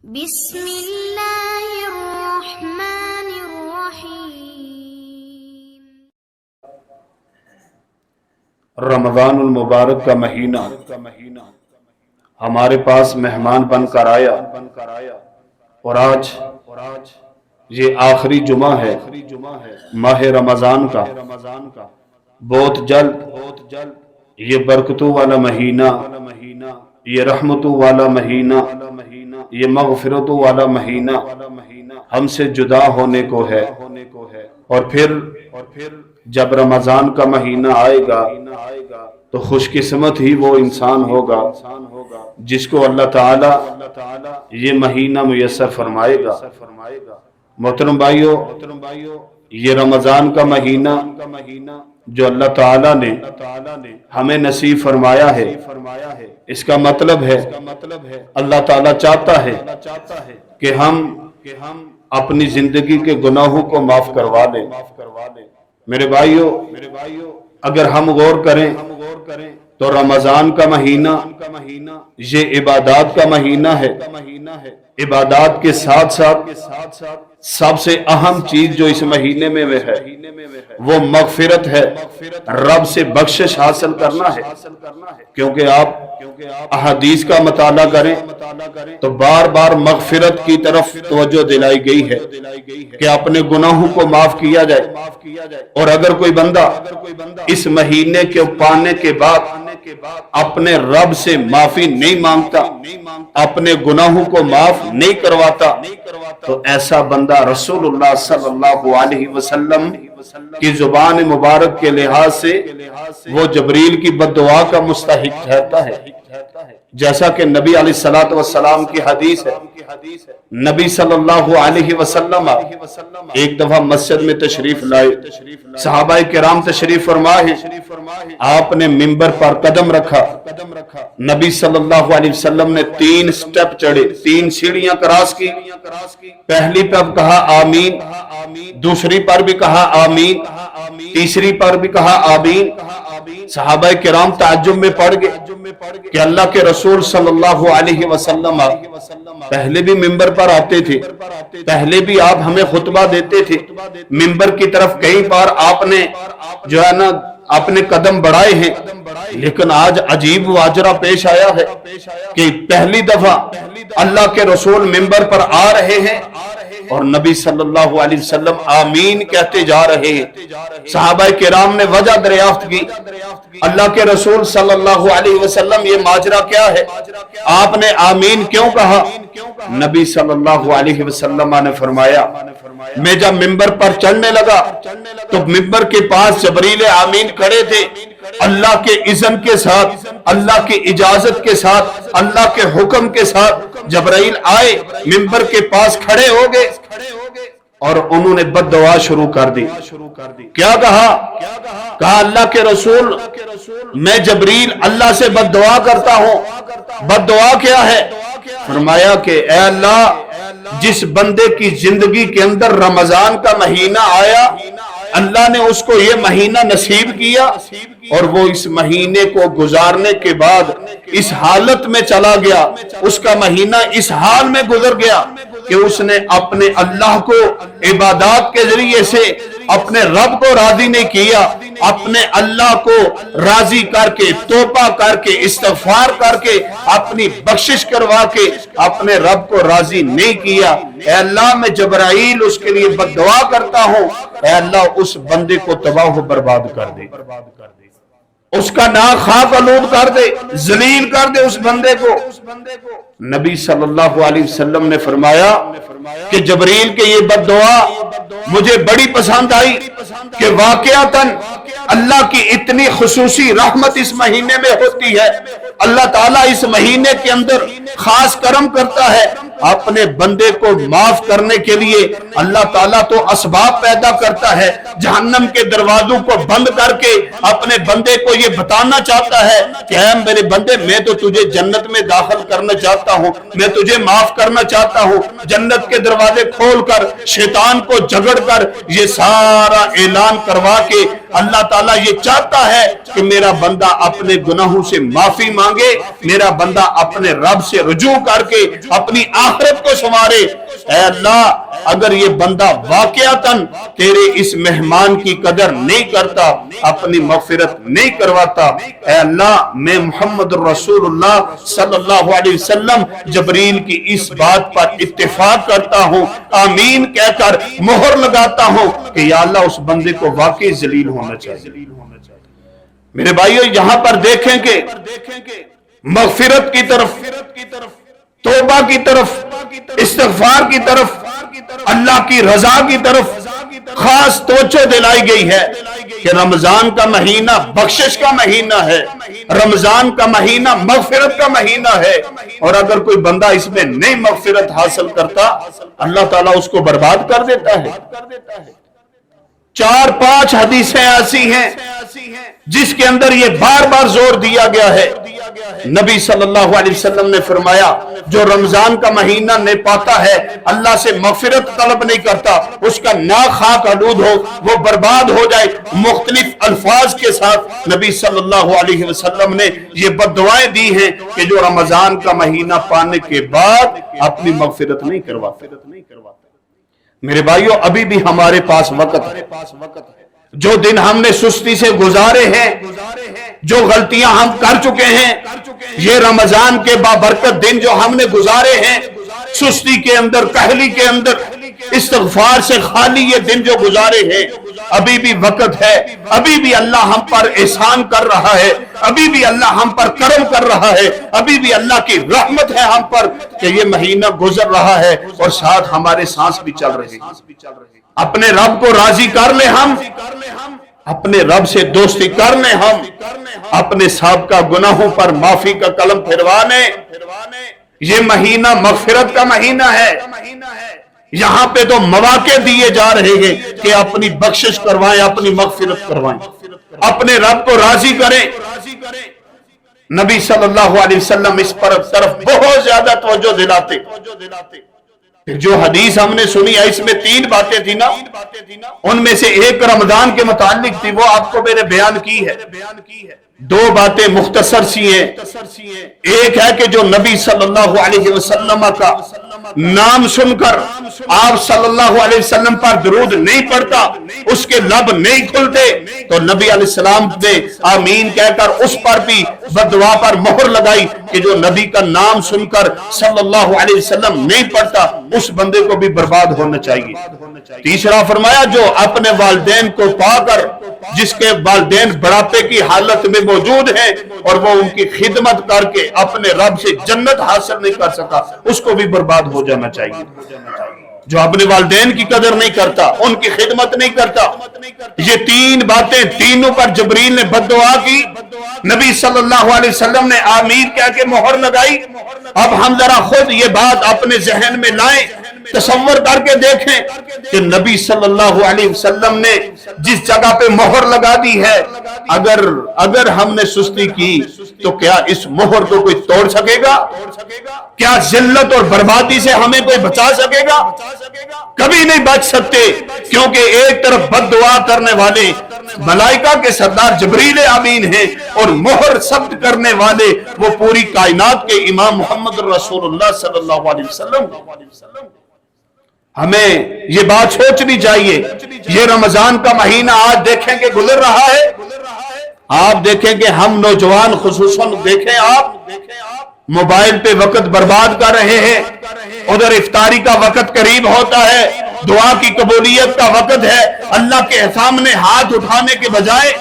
بسم اللہ الرحمن الرحیم۔ رمضان المبارک کا مہینہ ہمارے پاس مہمان بن کر آیا اور آج یہ آخری جمعہ ہے ماہ رمضان کا۔ بہت جلد یہ برکتوں والا مہینہ، یہ رحمتوں والا مہینہ، یہ مغفرتوں والا مہینہ ہم سے جدا ہونے کو ہے۔ اور پھر جب رمضان کا مہینہ آئے گا تو خوش قسمت ہی وہ انسان ہوگا جس کو اللہ تعالی یہ مہینہ میسر فرمائے گا۔ محترم بھائیو، یہ رمضان کا مہینہ جو اللہ تعالی نے ہمیں نصیب فرمایا ہے، اس کا مطلب ہے اللہ تعالی چاہتا ہے کہ ہم اپنی زندگی کے گناہوں کو معاف کروا لیں۔ میرے بھائیو، اگر ہم غور کریں تو رمضان کا مہینہ یہ عبادات کا مہینہ ہے۔ عبادات کے ساتھ ساتھ سب سے اہم چیز جو اس مہینے میں ہے وہ مغفرت ہے، رب سے بخشش حاصل کرنا ہے۔ کیونکہ آپ احادیث کا مطالعہ کریں تو بار بار مغفرت کی طرف توجہ دلائی گئی ہے کہ اپنے گناہوں کو معاف کیا جائے۔ اور اگر کوئی بندہ اس مہینے کے پانے کے بعد اپنے رب سے معافی نہیں مانگتا، اپنے گناہوں کو معاف نہیں کرواتا، تو ایسا بندہ رسول اللہ صلی اللہ علیہ وسلم کی زبان مبارک کے لحاظ سے وہ جبریل کی بد دعا کا مستحق ٹھہرتا ہے۔ جیسا کہ نبی علیہ السلام کی حدیث ہے، نبی صلی اللہ علیہ وسلم ایک دفعہ مسجد میں تشریف لائے، صحابہ کرام تشریف فرما ہے، آپ نے منبر پر قدم رکھا، نبی صلی اللہ علیہ وسلم نے 3 سٹیپ چڑھے، 3 سیڑھیاں کراس کی۔ پہلی پر کہا آمین، دوسری پر بھی کہا آمین، تیسری پر بھی کہا آمین۔ صحابہ کرام تعجب میں پڑ گئے کہ اللہ کے رسول صلی اللہ علیہ وسلم پہلے بھی منبر پر آتے تھے، پہلے بھی آپ ہمیں خطبہ دیتے تھے، منبر کی طرف کئی بار آپ نے جو ہے نا اپنے قدم بڑھائے ہیں، لیکن آج عجیب واجرہ پیش آیا ہے کہ پہلی دفعہ اللہ کے رسول منبر پر آ رہے ہیں اور نبی صلی اللہ علیہ وسلم آمین کہتے جا رہے ہیں۔ صحابہ کرام نے وجہ دریافت کی، اللہ کے رسول صلی اللہ علیہ وسلم یہ ماجرہ کیا ہے، آپ نے آمین کیوں کہا؟ نبی صلی اللہ علیہ وسلم نے فرمایا، میں جب منبر پر چڑھنے لگا تو منبر کے پاس جبریل آمین کھڑے تھے، اللہ کے اذن کے ساتھ، اللہ کی اجازت کے ساتھ، اللہ کے حکم کے ساتھ جبرائیل آئے، منبر کے پاس کھڑے ہو گئے اور انہوں نے بد دعا شروع کر دی۔ کیا کہا؟ کہا اللہ کے رسول میں جبریل اللہ سے بد دعا کرتا ہوں۔ بد دعا کیا ہے؟ فرمایا کہ اے اللہ، جس بندے کی زندگی کے اندر رمضان کا مہینہ آیا، اللہ نے اس کو یہ مہینہ نصیب کیا اور وہ اس مہینے کو گزارنے کے بعد اس حالت میں چلا گیا، اس کا مہینہ اس حال میں گزر گیا کہ اس نے اپنے اللہ کو عبادات کے ذریعے سے اپنے رب کو راضی نہیں کیا، اپنے اللہ کو راضی کر کے، توبہ کر کے، استغفار کر کے، اپنی بخشش کروا کے اپنے رب کو راضی نہیں کیا۔ اے اللہ، میں جبرائیل اس کے لیے بد دعا کرتا ہوں، اے اللہ اس بندے کو تباہ و برباد کر دے، اس کا نام خاک آلود کر دے، ذلیل کر دے اس بندے کو۔ نبی صلی اللہ علیہ وسلم نے فرمایا کہ جبریل کے یہ بد دعا مجھے بڑی پسند آئی کہ واقعتاً اللہ کی اتنی خصوصی رحمت اس مہینے میں ہوتی ہے، اللہ تعالیٰ اس مہینے کے اندر خاص کرم کرتا ہے اپنے بندے کو معاف کرنے کے لیے۔ اللہ تعالیٰ تو اسباب پیدا کرتا ہے، جہنم کے دروازوں کو بند کر کے اپنے بندے کو یہ بتانا چاہتا ہے کہ اے میرے بندے، میں تو تجھے جنت میں داخل کرنا چاہتا ہوں، میں تجھے معاف کرنا چاہتا ہوں۔ جنت کے دروازے کھول کر، شیطان کو جھگڑ کر، یہ سارا اعلان کروا کے اللہ تعالیٰ یہ چاہتا ہے کہ میرا بندہ اپنے گناہوں سے معافی مانگے، میرا بندہ اپنے رب سے رجوع کر کے اپنی آخرت کو سنوارے۔ اے اللہ اگر یہ بندہ واقعتاً تیرے اس مہمان کی قدر نہیں کرتا، اپنی مغفرت نہیں کرواتا، اے اللہ میں محمد رسول اللہ صلی اللہ علیہ وسلم جبریل کی اس بات پر اتفاق کرتا ہوں، آمین کہہ کر مہر لگاتا ہوں کہ یا اللہ اس بندے کو واقعی ذلیل ہونا چاہیے۔ میرے بھائیو یہاں پر دیکھیں کہ مغفرت کی طرف، توبہ کی طرف، استغفار کی طرف، اللہ کی رضا کی طرف خاص توجہ دلائی گئی ہے کہ رمضان کا مہینہ بخشش کا مہینہ ہے، رمضان کا مہینہ مغفرت کا مہینہ ہے، اور اگر کوئی بندہ اس میں نئی مغفرت حاصل کرتا اللہ تعالیٰ اس کو برباد کر دیتا ہے۔ 4-5 حدیثیں ایسی ہیں جس کے اندر یہ بار بار زور دیا گیا ہے۔ نبی صلی اللہ علیہ وسلم نے فرمایا جو رمضان کا مہینہ نہیں پاتا ہے، اللہ سے مغفرت طلب نہیں کرتا، اس کا ناک خاک آلود ہو، وہ برباد ہو جائے۔ مختلف الفاظ کے ساتھ نبی صلی اللہ علیہ وسلم نے یہ بد دعائیں دی ہیں کہ جو رمضان کا مہینہ پانے کے بعد اپنی مغفرت نہیں کرواتا۔ میرے بھائیو ابھی بھی ہمارے پاس وقت ہے۔ جو دن ہم نے سستی سے گزارے ہیں، جو غلطیاں ہم کر چکے ہیں، یہ رمضان کے بابرکت دن جو ہم نے گزارے ہیں، سستی کے اندر، کہلی کے اندر، استغفار سے خالی یہ دن جو گزارے ہیں، ابھی بھی وقت ہے، ابھی بھی اللہ ہم پر احسان کر رہا ہے، ابھی بھی اللہ ہم پر کرم کر رہا ہے، ابھی بھی اللہ کی رحمت ہے ہم پر کہ یہ مہینہ گزر رہا ہے اور ساتھ ہمارے سانس بھی چل رہے ہیں۔ اپنے رب کو راضی کر لیں ہم، اپنے رب سے دوستی کر لیں ہم، اپنے سابقہ گناہوں پر معافی کا قلم پھروانے۔ یہ مہینہ مغفرت کا مہینہ ہے، یہاں پہ تو مواقع دیے جا رہے ہیں کہ اپنی بخشش کروائیں، اپنی مغفرت کروائیں، اپنے رب کو راضی کریں۔ نبی صلی اللہ علیہ وسلم اس پر طرف بہت زیادہ توجہ دلاتے۔ جو حدیث ہم نے سنی ہے اس میں 3 باتیں تھی نا، ان میں سے ایک رمضان کے متعلق تھی، وہ آپ کو میں نے بیان کی ہے۔ 2 باتیں مختصر سی ہیں۔ ایک ہے کہ جو نبی صلی اللہ علیہ وسلم کا نام سن کر آپ صلی اللہ علیہ وسلم پر درود نہیں پڑھتا، اس کے لب نہیں کھلتے، تو نبی علیہ السلام نے آمین کہہ کر اس پر بھی بددعا پر مہر لگائی کہ جو نبی کا نام سن کر صلی اللہ علیہ وسلم نہیں پڑھتا اس بندے کو بھی برباد ہونا چاہیے۔ تیسرا فرمایا جو اپنے والدین کو پا کر، جس کے والدین بڑھاپے کی حالت میں موجود ہیں اور وہ ان کی خدمت کر کے اپنے رب سے جنت حاصل نہیں کر سکا، اس کو بھی برباد ہو جانا چاہیے۔ جو اپنے والدین کی قدر نہیں کرتا، ان کی خدمت نہیں کرتا، یہ 3 باتیں، تینوں پر جبریل نے بد دعا کی، نبی صلی اللہ علیہ وسلم نے آمین کہہ کے مہر لگائی۔ اب ہم ذرا خود یہ بات اپنے ذہن میں لائیں، تصور کر کے دیکھیں کہ نبی صلی اللہ علیہ وسلم نے جس جگہ پہ مہر لگا دی ہے، اگر ہم نے سستی کی تو کیا اس مہر کو کوئی توڑ سکے گا؟ کیا ذلت اور بربادی سے ہمیں کوئی بچا سکے گا؟ کبھی نہیں بچ سکتے، کیونکہ ایک طرف بد دعا کرنے والے ملائکہ کے سردار جبریل امین ہیں اور مہر ثبت کرنے والے وہ پوری کائنات کے امام محمد رسول اللہ صلی اللہ علیہ وسلم۔ ہمیں یہ بات سوچنی چاہیے۔ یہ رمضان کا مہینہ آج دیکھیں کہ گزر رہا ہے، آپ دیکھیں کہ ہم نوجوان خصوصاً دیکھیں آپ موبائل پہ وقت برباد کر رہے ہیں، ادھر افطاری کا وقت قریب ہوتا ہے، دعا کی قبولیت کا وقت ہے، اللہ کے سامنے ہاتھ اٹھانے کے بجائے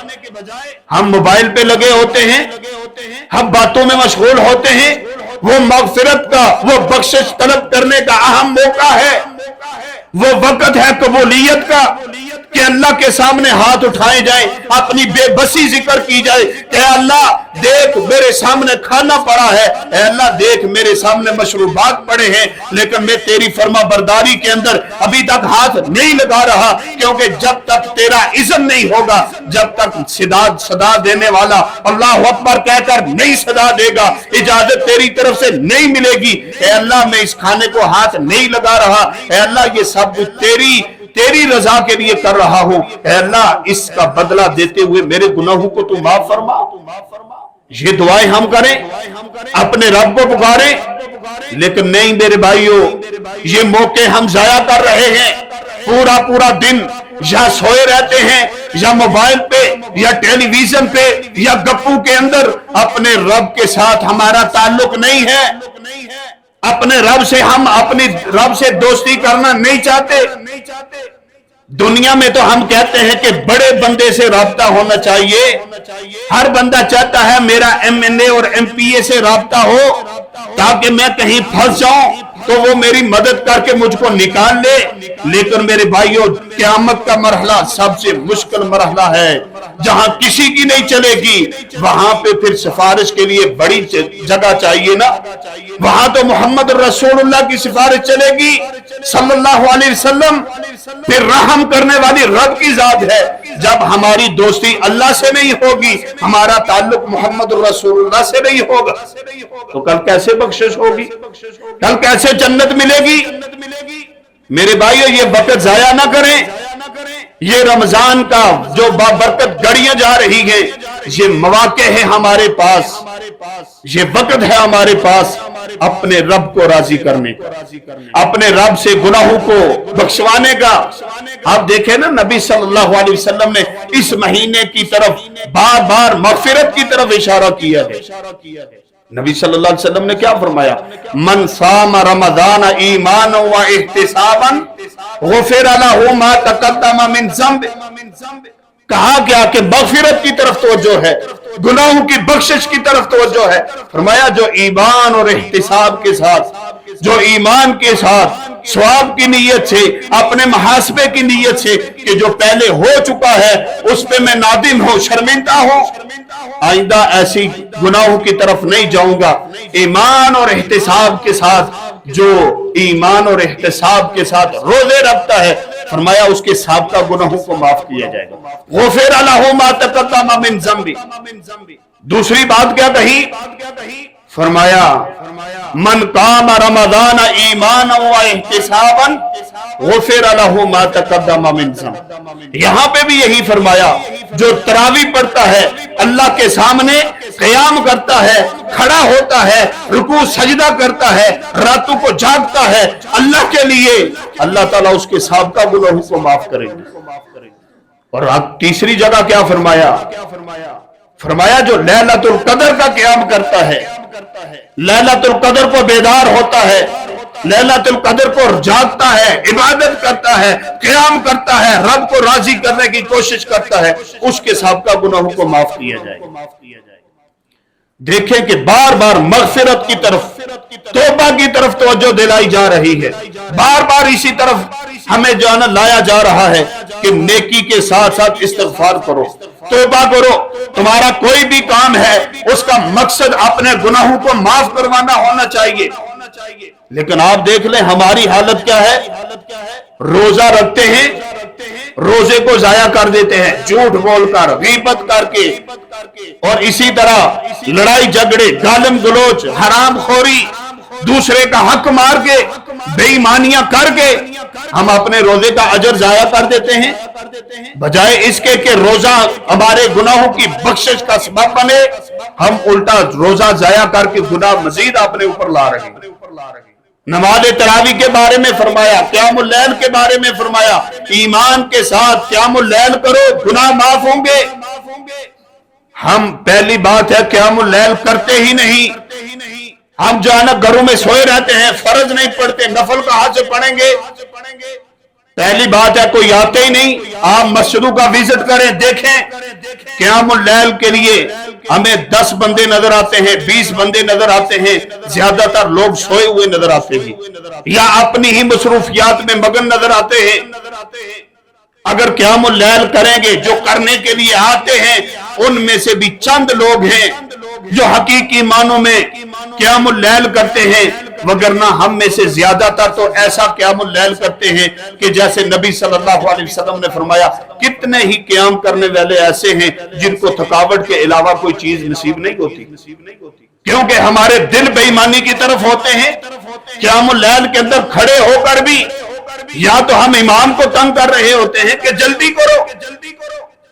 ہم موبائل پہ لگے ہوتے ہیں، ہم باتوں میں مشغول ہوتے ہیں۔ وہ مغفرت کا، وہ بخشش طلب کرنے کا اہم موقع ہے، وہ وقت ہے قبولیت کا کہ اللہ کے سامنے ہاتھ اٹھائے جائیں، اپنی بے بسی ذکر کی جائے کہ اے اللہ دیکھ میرے سامنے کھانا پڑا ہے، اے اللہ دیکھ میرے سامنے مشروبات پڑے ہیں، لیکن میں تیری فرما برداری کے اندر ابھی تک ہاتھ نہیں لگا رہا، کیونکہ جب تک تیرا اذن نہیں ہوگا، جب تک صدا دینے والا اللہ اکبر کہہ کر نہیں صدا دے گا، اجازت تیری طرف سے نہیں ملے گی، اے اللہ میں اس کھانے کو ہاتھ نہیں لگا رہا، اے اللہ یہ سب تیری رضا کے لیے کر رہا ہوں، اے اللہ اس کا بدلہ دیتے ہوئے میرے گناہوں کو تو معاف فرما۔ یہ دعائیں ہم کریں، اپنے رب کو پکاریں، لیکن نہیں میرے بھائیوں، یہ موقع ہم ضائع کر رہے ہیں۔ پورا دن یا سوئے رہتے ہیں، یا موبائل پہ، یا ٹیلی ویژن پہ، یا گپوں کے اندر۔ اپنے رب کے ساتھ ہمارا تعلق نہیں ہے، اپنے رب سے ہم اپنی رب سے دوستی کرنا نہیں چاہتے۔ دنیا میں تو ہم کہتے ہیں کہ بڑے بندے سے رابطہ ہونا چاہیے، ہر بندہ چاہتا ہے میرا ایم این اے اور ایم پی اے سے رابطہ ہو، تاکہ میں کہیں پھنس جاؤں تو وہ میری مدد کر کے مجھ کو نکال لے۔ لیکن میرے بھائیوں، قیامت کا مرحلہ سب سے مشکل مرحلہ ہے، جہاں کسی کی نہیں چلے گی، وہاں پہ پھر سفارش کے لیے بڑی جگہ چاہیے نا۔ وہاں تو محمد رسول اللہ کی سفارش چلے گی صلی اللہ علیہ وسلم، پھر رحم کرنے والی رب کی ذات ہے۔ جب ہماری دوستی اللہ سے نہیں ہوگی، ہمارا تعلق محمد رسول اللہ سے نہیں ہوگا، تو کل کیسے بخشش ہوگی؟ کل کیسے جنت ملے گی؟ میرے بھائیو، یہ وقت ضائع نہ کریں۔ یہ رمضان کا جو بابرکت گھڑیاں جا رہی ہیں، یہ مواقع ہے ہمارے پاس، یہ وقت ہے ہمارے پاس اپنے رب کو راضی کرنے کا، اپنے رب سے گناہوں کو بخشوانے کا۔ آپ دیکھیں نا، نبی صلی اللہ علیہ وسلم نے اس مہینے کی طرف بار بار مغفرت کی طرف اشارہ کیا ہے۔ نبی صلی اللہ علیہ وسلم نے کیا فرمایا؟ من صام رمضان ایمانا و احتسابا غفر لہ ما تقدم من ذنب۔ کہا کیا کہ مغفرت کی طرف توجہ ہے، گناہوں کی بخشش کی طرف توجہ ہے۔ فرمایا جو ایمان اور احتساب کے ساتھ، جو ایمان کے ساتھ ثواب کی نیت سے، اپنے محاسبے کی نیت سے کہ جو پہلے ہو چکا ہے اس پہ میں نادم ہوں، شرمندہ ہوں، آئندہ ایسی گناہوں کی طرف نہیں جاؤں گا، ایمان اور احتساب کے ساتھ، جو ایمان اور احتساب کے ساتھ روزے رکھتا ہے، فرمایا اس کے سابقہ گناہوں کو معاف کیا جائے گا۔ غفر لہ ما تقدم من ذنب۔ دوسری بات کیا کہی؟ فرمایا من قام رمضان ایمانا و احتسابا غفر لہ ما تقدم من ذنب۔ یہاں پہ بھی یہی فرمایا، جو تراویح پڑھتا ہے، اللہ کے سامنے قیام کرتا ہے، کھڑا ہوتا ہے، رکوع سجدہ کرتا ہے، راتوں کو جاگتا ہے اللہ کے لیے، اللہ تعالیٰ اس کے سابقہ گناہوں کو معاف کرے گا۔ اور تیسری جگہ کیا فرمایا؟ فرمایا جو لیلۃ القدر کا قیام کرتا ہے، لیلۃ القدر کو بیدار ہوتا ہے، لیلۃ القدر کو جاگتا ہے، عبادت کرتا ہے، قیام کرتا ہے، رب کو راضی کرنے کی کوشش کرتا ہے، اس کے سابقہ گناہوں کو معاف کیا جائے گا۔ دیکھیں کہ بار بار مغفرت کی طرف، توبہ کی طرف توجہ دلائی جا رہی ہے، بار بار اسی طرف ہمیں جانا لایا جا رہا ہے کہ نیکی کے ساتھ ساتھ استغفار کرو، توبہ کرو۔ تمہارا کوئی بھی کام ہے اس کا مقصد اپنے گناہوں کو معاف کروانا ہونا چاہیے، لیکن آپ دیکھ لیں ہماری حالت کیا ہے؟ روزہ رکھتے ہیں، روزے کو ضائع کر دیتے ہیں، جھوٹ بول کر، غیبت کر کے، اور اسی طرح لڑائی جھگڑے، گالم گلوچ، حرام خوری، دوسرے کا حق مار کے، بے ایمانیاں کر کے ہم اپنے روزے کا اجر ضائع کر دیتے ہیں، بجائے اس کے کہ روزہ ہمارے گناہوں کی بخشش کا سبب بنے، ہم الٹا روزہ ضائع کر کے گناہ مزید اپنے اوپر لا رہے ہیں۔ نماز تراویح کے بارے میں فرمایا، قیام اللیل کے بارے میں فرمایا، ایمان کے ساتھ قیام اللیل کرو، گناہ معاف ہوں گے۔ ہم پہلی بات ہے قیام اللیل کرتے ہی نہیں، ہم جو ہے نا گھروں میں سوئے رہتے ہیں، فرض نہیں پڑھتے، نفل کہاں سے پڑھیں گے؟ پہلی بات ہے کوئی آتے ہی نہیں۔ آپ مسجدوں کا وزٹ کریں، دیکھیں قیام اللیل کے لیے ہمیں 10 بندے نظر آتے ہیں، 20 بندے نظر آتے ہیں، زیادہ تر لوگ سوئے ہوئے نظر آتے ہیں یا اپنی ہی مصروفیات میں مگن نظر آتے ہیں۔ اگر قیام اللیل کریں گے، جو کرنے کے لیے آتے ہیں ان میں سے بھی چند لوگ ہیں جو حقیقی معنوں میں قیام اللیل کرتے ہیں، وگرنہ ہم میں سے زیادہ تر تو ایسا قیام اللیل کرتے ہیں کہ جیسے نبی صلی اللہ علیہ وسلم نے فرمایا، کتنے ہی قیام کرنے والے ایسے ہیں جن کو تھکاوٹ کے علاوہ کوئی چیز نصیب نہیں ہوتی، کیونکہ ہمارے دل بے ایمانی کی طرف ہوتے ہیں۔ قیام اللیل کے اندر کھڑے ہو کر بھی یا تو ہم امام کو تنگ کر رہے ہوتے ہیں کہ جلدی کرو،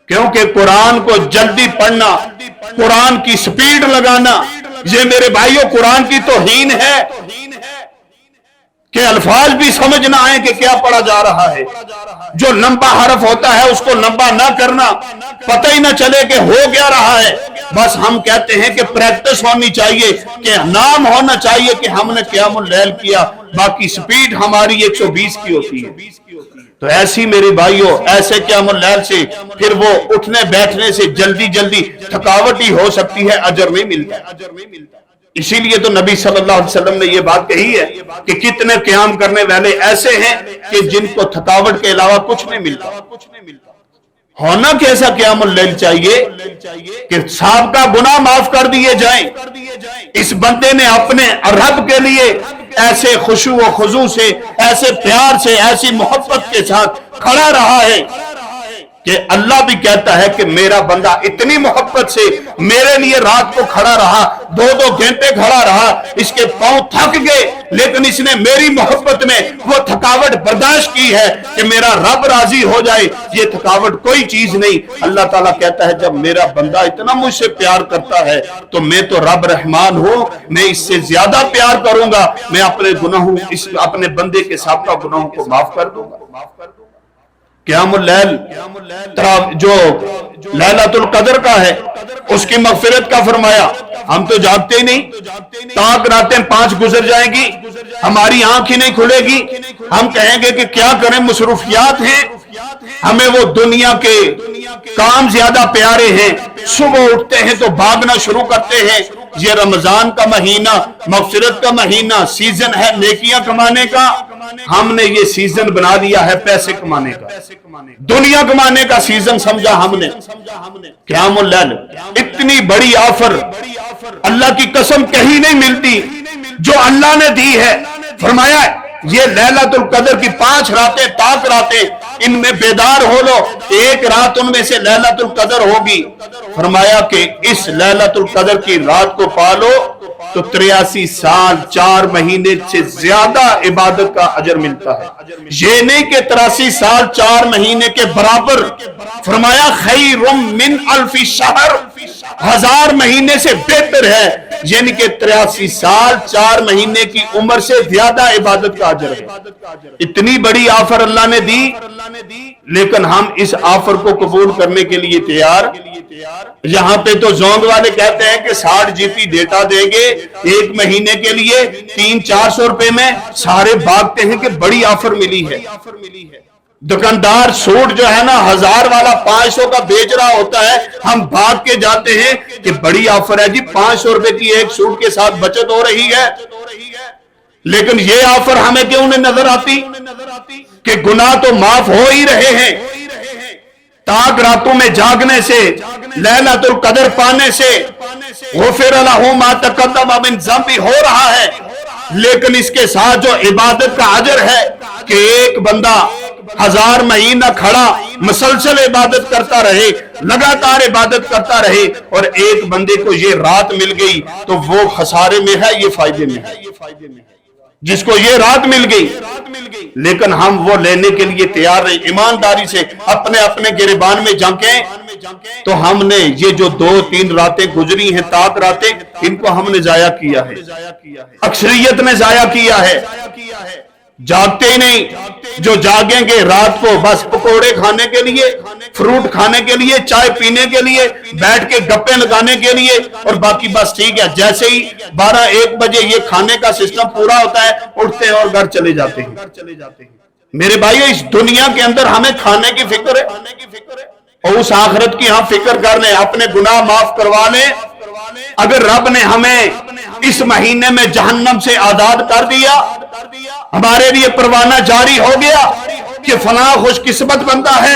کیونکہ قرآن کو جلدی پڑھنا قرآن کی سپیڈ لگانا، یہ میرے بھائیوں قرآن کی توہین ہے کہ الفاظ بھی سمجھ نہ آئیں کہ کیا پڑھا جا رہا ہے۔ جو لمبا حرف ہوتا ہے اس کو لمبا نہ کرنا، پتہ ہی نہ چلے کہ ہو کیا رہا ہے۔ بس ہم کہتے ہیں کہ پریکٹس ہونی چاہیے، کہ نام ہونا چاہیے کہ ہم نے قیام اللیل کیا، باقی سپیڈ ہماری 120 کی ہوتی ہے۔ تو ایسی میری بھائیوں، ایسے قیام اللیل سے پھر وہ اٹھنے بیٹھنے سے جلدی جلدی تھکاوٹ ہی ہو سکتی ہے، اجر نہیں ملتا۔ اسی لیے تو نبی صلی اللہ علیہ وسلم نے یہ بات کہی ہے کہ کتنے قیام کرنے والے ایسے ہیں کہ جن کو تھکاوٹ کے علاوہ کچھ نہیں ملتا۔ ہونا کیسا قیام اللیل چاہیے کہ صاحب کا گناہ معاف کر دیے جائیں۔ اس بندے نے اپنے رب کے لیے ایسے خشوع و خضوع سے، ایسے پیار سے، ایسی محبت کے ساتھ کھڑا رہا ہے کہ اللہ بھی کہتا ہے کہ میرا بندہ اتنی محبت سے میرے لیے رات کو کھڑا رہا، 2 گھنٹے کھڑا رہا، اس کے پاؤں تھک گئے لیکن اس نے میری محبت میں وہ تھکاوٹ برداشت کی ہے کہ میرا رب راضی ہو جائے، یہ تھکاوٹ کوئی چیز نہیں۔ اللہ تعالیٰ کہتا ہے جب میرا بندہ اتنا مجھ سے پیار کرتا ہے تو میں تو رب رحمان ہوں، میں اس سے زیادہ پیار کروں گا، میں اپنے گناہوں، اپنے بندے کے سابقہ گناہوں کو معاف کر دوں گا۔ قیام اللیل جو لیلۃ القدر کا ہے اس کی مغفرت کا فرمایا۔ ہم تو جاگتے ہی نہیں، تاک راتیں 5 گزر جائیں گی، ہماری آنکھ ہی نہیں کھلے گی، ہم کہیں گے کہ کیا کریں، مصروفیات ہیں، ہمیں وہ دنیا کے کام زیادہ پیارے ہیں، صبح اٹھتے ہیں تو بھاگنا شروع کرتے ہیں۔ یہ رمضان کا مہینہ، مغفرت کا مہینہ، سیزن ہے نیکیاں کمانے کا، ہم نے یہ سیزن بنا دیا ہے پیسے کمانے کا، دنیا کمانے کا سیزن سمجھا ہم نے۔ قیام اللیل اتنی بڑی آفر اللہ کی قسم کہیں نہیں ملتی جو اللہ نے دی ہے۔ فرمایا یہ لیلۃ القدر کی 5 راتیں، تاک راتیں، ان میں بیدار ہو لو، ایک رات ان میں سے لیلۃ القدر ہوگی۔ فرمایا کہ اس لیلۃ القدر کی رات کو پالو تو 83 سال 4 مہینے سے زیادہ عبادت کا اجر ملتا ہے۔ یہ نہیں کہ 83 سال 4 مہینے کے برابر، فرمایا خیر من 1000 شہر، 1000 مہینے سے بہتر ہے، یعنی کہ 83 سال 4 مہینے کی عمر سے زیادہ عبادت کا اجر ہے۔ اتنی بڑی آفر اللہ نے دی، لیکن ہم اس آفر کو قبول کرنے کے لیے تیار۔ یہاں پہ تو زونگ والے کہتے ہیں کہ 60 جی بی ڈیٹا دیں گے 1 مہینے کے لیے 300-400 روپے میں، سارے بھاگتے ہیں کہ بڑی آفر ملی ہے۔ دکاندار سوٹ جو ہے نا 1000 والا 500 کا بیچ رہا ہوتا ہے، ہم بھاگ کے جاتے ہیں کہ بڑی آفر ہے جی، 500 روپے کی ایک سوٹ کے ساتھ بچت ہو رہی ہے۔ لیکن یہ آفر ہمیں کیوں نہیں نظر آتی کہ گناہ تو معاف ہو ہی رہے ہیں، تاک راتوں میں جاگنے سے، لیلۃ القدر پانے سے غفر لہ ما تقدم من ذنبہ ہو رہا ہے، لیکن اس کے ساتھ جو عبادت کا اجر ہے کہ ایک بندہ 1000 مہینہ کھڑا مسلسل عبادت کرتا رہے، لگاتار عبادت کرتا رہے، اور ایک بندے کو یہ رات مل گئی تو وہ خسارے میں ہے، یہ فائدے میں ہے۔ جس کو یہ رات مل گئی لیکن ہم وہ لینے کے لیے تیار رہے، ایمانداری سے اپنے اپنے گریبان میں جھانکیں تو ہم نے یہ جو 2-3 راتیں گزری ہیں، تاک راتیں، ان کو ہم نے ضائع کیا ہے، اکثریت نے ضائع کیا ہے۔ جاگتے ہی نہیں، جو جاگیں گے رات کو بس پکوڑے کھانے کے لیے، فروٹ کھانے کے لیے، چائے پینے کے لیے، بیٹھ کے گپے لگانے کے لیے، اور باقی بس ٹھیک ہے، جیسے ہی 12-1 بجے یہ کھانے کا سسٹم پورا ہوتا ہے اٹھتے ہیں اور گھر چلے جاتے ہیں۔ میرے بھائیو، اس دنیا کے اندر ہمیں کھانے کی فکر ہے اور اس آخرت کی ہم فکر کر لیں، اپنے گناہ معاف کروا لیں۔ اگر رب نے ہمیں اس مہینے میں جہنم سے آزاد کر دیا، ہمارے لیے پروانہ جاری ہو گیا کہ فلاں خوش قسمت بندہ ہے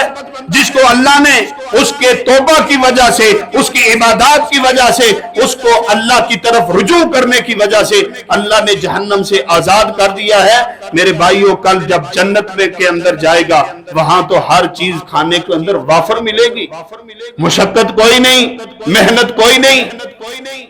جس کو اللہ نے اس کے توبہ کی وجہ سے، اس کی عبادات کی وجہ سے، اس کو اللہ کی طرف رجوع کرنے کی وجہ سے اللہ نے جہنم سے آزاد کر دیا ہے۔ میرے بھائیوں، کل جب جنت کے اندر جائے گا وہاں تو ہر چیز کھانے کے اندر وافر ملے گی، مشقت کوئی نہیں، محنت کوئی نہیں۔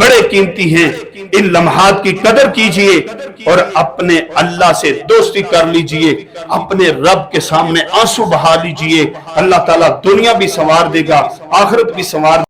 بڑے قیمتی ہیں، ان لمحات کی قدر کیجئے اور اپنے اللہ سے دوستی کر لیجئے، اپنے رب کے سامنے آنسو بہا لیجئے۔ اللہ تعالیٰ دنیا بھی سنوار دے گا، آخرت بھی سنوار